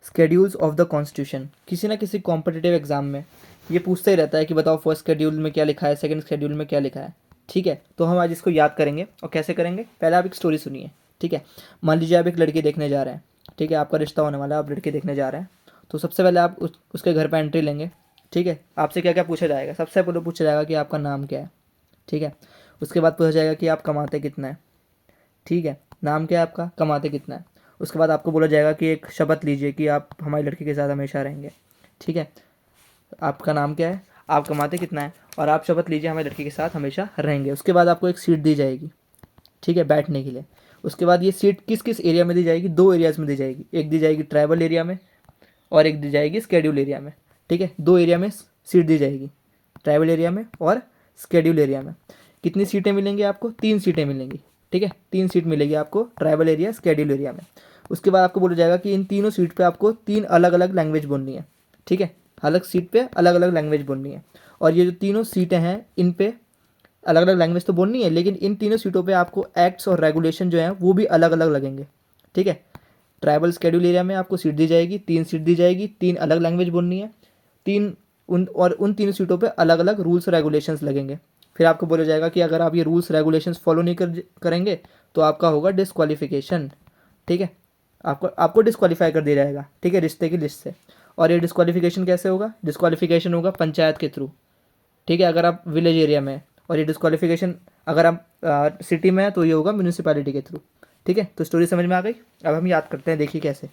Schedules of the constitution. किसी ना किसी कॉम्पिटिटिव एग्जाम में ये पूछता ही रहता है कि बताओ फर्स्ट शेड्यूल में क्या लिखा है, सेकंड शेड्यूल में क्या लिखा है। ठीक है, तो हम आज इसको याद करेंगे। और कैसे करेंगे, पहले आप एक स्टोरी सुनिए। ठीक है, मान लीजिए आप एक लड़की देखने जा रहे हैं। ठीक है, आपका रिश्ता होने वाला है, आप लड़की देखने जा रहे हैं। तो सबसे पहले आप उसके घर पर एंट्री लेंगे। ठीक है, आपसे क्या क्या पूछा जाएगा, सबसे पहले पूछा जाएगा कि आपका नाम क्या है। ठीक है, उसके बाद पूछा जाएगा कि आप कमाते कितना है। ठीक है, नाम क्या है आपका, कमाते कितना है। उसके बाद आपको बोला जाएगा कि एक शपथ लीजिए कि आप हमारी लड़की के साथ हमेशा रहेंगे। ठीक है, आपका नाम क्या है, आप कमाते कितना है, और आप शपथ लीजिए हमारी लड़की के साथ हमेशा रहेंगे। उसके बाद आपको एक सीट दी जाएगी, ठीक है, बैठने के लिए। उसके बाद ये सीट किस किस एरिया में दी जाएगी, दो एरियाज़ में दी जाएगी। एक दी जाएगी ट्राइबल एरिया में और एक दी जाएगी स्केड्यूल एरिया में। ठीक है, दो एरिया में सीट दी जाएगी, ट्राइबल एरिया में और स्केड्यूल एरिया में। कितनी सीटें मिलेंगी आपको, 3 सीटें मिलेंगी। ठीक है, 3 सीट मिलेगी आपको ट्राइबल एरिया, स्केड्यूल एरिया में। उसके बाद आपको बोला जाएगा कि इन तीनों सीट पे आपको 3 अलग अलग लैंग्वेज बोलनी है। ठीक है, अलग सीट पे अलग अलग लैंग्वेज बोलनी है। और ये जो तीनों सीटें हैं इन पे अलग अलग लैंग्वेज तो बोलनी है, लेकिन इन तीनों सीटों पे आपको एक्ट्स और रेगुलेशन जो हैं वो भी अलग अलग लगेंगे। ठीक है, ट्राइबल स्केड्यूल एरिया में आपको सीट दी जाएगी, 3 सीट दी जाएगी, 3 अलग लैंग्वेज बोलनी है, उन तीनों सीटों पे अलग अलग रूल्स और रेगुलेशंस लगेंगे। फिर आपको बोला जाएगा कि अगर आप ये रूल्स रेगुलेशंस फॉलो नहीं करेंगे तो आपका होगा डिस्क्वालिफिकेशन। ठीक है, आपको डिस्क्वालीफाई कर दिया जाएगा। ठीक है, रिश्ते की लिस्ट से। और ये डिस्क्वालिफिकेशन कैसे होगा, डिस्क्वालिफिकेशन होगा पंचायत के थ्रू। ठीक है, अगर आप विलेज एरिया में, और ये डिस्क्वालिफिकेशन अगर आप सिटी में है तो ये होगा म्यूनिसिपैलिटी के थ्रू। ठीक है, तो स्टोरी समझ में आ गई। अब हम याद करते हैं, देखिए कैसे।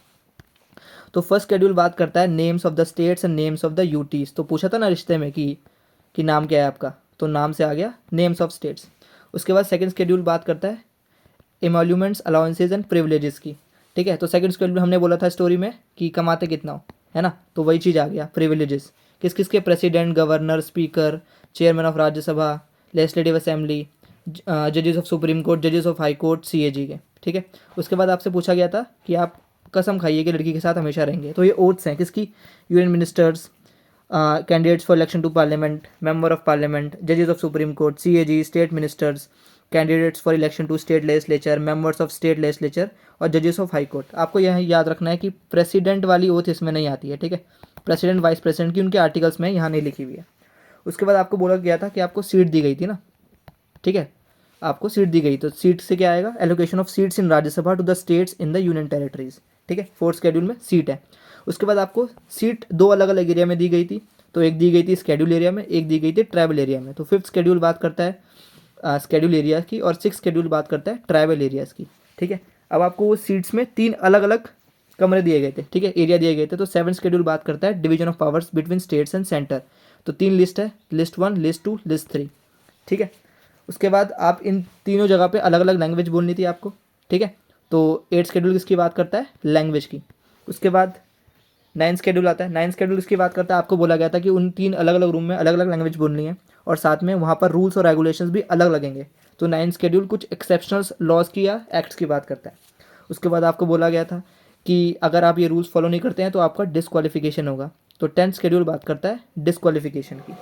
तो फर्स्ट शेड्यूल बात करता है names of the states and names of the UTs. तो पूछा था ना रिश्ते में कि नाम क्या है आपका, तो नाम से आ गया नेम्स ऑफ स्टेट्स। उसके बाद सेकंड शेड्यूल बात करता है एमोल्यूमेंट्स, अलाउंसेज एंड प्रिविलेजेस की। ठीक है, तो सेकंड शेड्यूल हमने बोला था स्टोरी में कि कमाते कितना हो, है ना, तो वही चीज़ आ गया प्रिविलेजेस। किस किस के, president, governor, speaker, chairman of Rajya Sabha, legislative assembly, जजेस ऑफ सुप्रीम कोर्ट, जजेस ऑफ हाई कोर्ट, सीएजी के। ठीक है, उसके बाद आपसे पूछा गया था कि आप कसम खाइए कि लड़की के साथ हमेशा रहेंगे। तो ये ओथ्स हैं किसकी, union ministers, candidates for election to parliament, member of parliament, जजेस of supreme court, CAG, state ministers, candidates for election to state legislature, members of state legislature और जजेस ऑफ हाई कोर्ट। आपको यह याद रखना है कि प्रेसिडेंट वाली ओथ इसमें नहीं आती है। ठीक है, प्रेसिडेंट वाइस प्रेसिडेंट की उनके आर्टिकल्स में यहाँ नहीं लिखी हुई है। उसके बाद आपको बोला गया था कि आपको सीट दी गई थी ना। ठीक है, आपको सीट दी गई, तो सीट से क्या आएगा, allocation of seats in Rajya Sabha to the states in the union territories. ठीक है, फोर्थ शेड्यूल में सीट है। उसके बाद आपको सीट दो अलग अलग एरिया में दी गई थी। तो एक दी गई थी स्केड्यूल एरिया में, एक दी गई थी ट्राइबल एरिया में। तो फिफ्थ शेड्यूल बात करता है स्केड्यूल एरिया की, और सिक्स शेड्यूल बात करता है ट्राइबल एरियाज़ की। ठीक है, अब आपको वो सीट्स में 3 अलग अलग कमरे दिए गए थे। ठीक है, एरिया दिए गए थे। तो सेवन शेड्यूल बात करता है division of powers between states and centre. तो 3 लिस्ट है, लिस्ट 1, लिस्ट 2, लिस्ट 3। ठीक है, उसके बाद आप इन तीनों जगह पे अलग अलग लैंग्वेज बोलनी थी आपको। ठीक है, तो 8 शेड्यूल किसकी बात करता है, लैंग्वेज की। उसके बाद 9 शेड्यूल आता है। 9 शेड्यूल किसकी बात करता है, आपको बोला गया था कि उन 3 अलग अलग रूम में अलग अलग लैंग्वेज बोलनी है, और साथ में वहाँ पर रूल्स और रेगुलेशंस भी अलग लगेंगे। तो 9 शेड्यूल कुछ एक्सेप्शनल लॉज की या एक्ट्स की बात करता है। उसके बाद आपको बोला गया था कि अगर आप ये रूल्स फॉलो नहीं करते हैं तो आपका डिस्क्वालिफिकेशन होगा। तो 10th शेड्यूल बात करता है डिस्क्वालिफिकेशन की।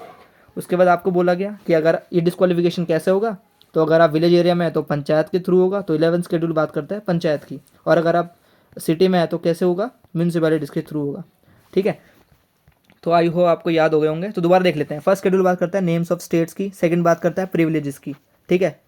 उसके बाद आपको बोला गया कि अगर ये डिस्क्वालिफिकेशन कैसे होगा, तो अगर आप विलेज एरिया में है तो पंचायत के थ्रू होगा। तो 11th शेड्यूल बात करता है पंचायत की। और अगर आप सिटी में है तो कैसे होगा, म्यूनसिपैलिटीज़ के थ्रू होगा। ठीक है, तो आई हो आपको याद हो गए होंगे। तो दोबारा देख लेते हैं। फर्स्ट शेड्यूल बात करता है नेम्स ऑफ स्टेट्स की, सेकंड बात करता है प्रिविलेजेस की। ठीक है,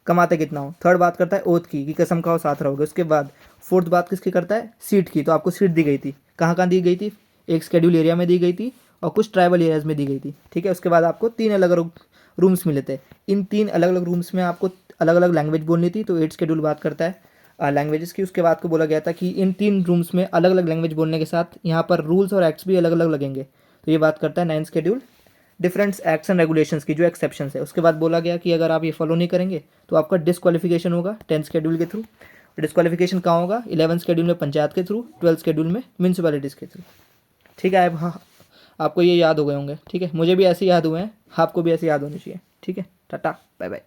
कमाते कितना हो। थर्ड बात करता है ओथ की, कि कसम खाओ साथ रहोगे। उसके बाद फोर्थ बात किसकी करता है, सीट की। तो आपको सीट दी गई थी, कहाँ कहाँ दी गई थी, एक शेड्यूल एरिया में दी गई थी और कुछ ट्राइबल एरियाज में दी गई थी। ठीक है, उसके बाद आपको 3 अलग अलग रूम्स मिले थे। इन 3 अलग अलग रूम्स में आपको अलग अलग लैंग्वेज बोलनी थी। तो 8 शेड्यूल बात करता है लैंग्वेजेस की। उसके बाद को बोला गया था कि इन 3 रूम्स में अलग अलग लैंग्वेज बोलने के साथ यहाँ पर रूल्स और एक्ट्स भी अलग अलग लगेंगे। तो ये बात करता है 9th schedule different acts and regulations की, जो एक्सेप्शन है। उसके बाद बोला गया कि अगर आप ये फॉलो नहीं करेंगे तो आपका डिस्क्वालिफिकेशन होगा 10th शेड्यूल के थ्रू। डिस्क्वालिफिकेशन कहाँ होगा, 11th शेड्यूल में पंचायत के थ्रू, 12th शेड्यूल में म्यूनसिपैलिटीज़ के थ्रू। ठीक है, अब हाँ आपको ये याद हो गए होंगे। ठीक है, मुझे भी ऐसे याद हुए हैं, आपको भी ऐसे याद होने चाहिए। ठीक है, टाटा बाय बाय।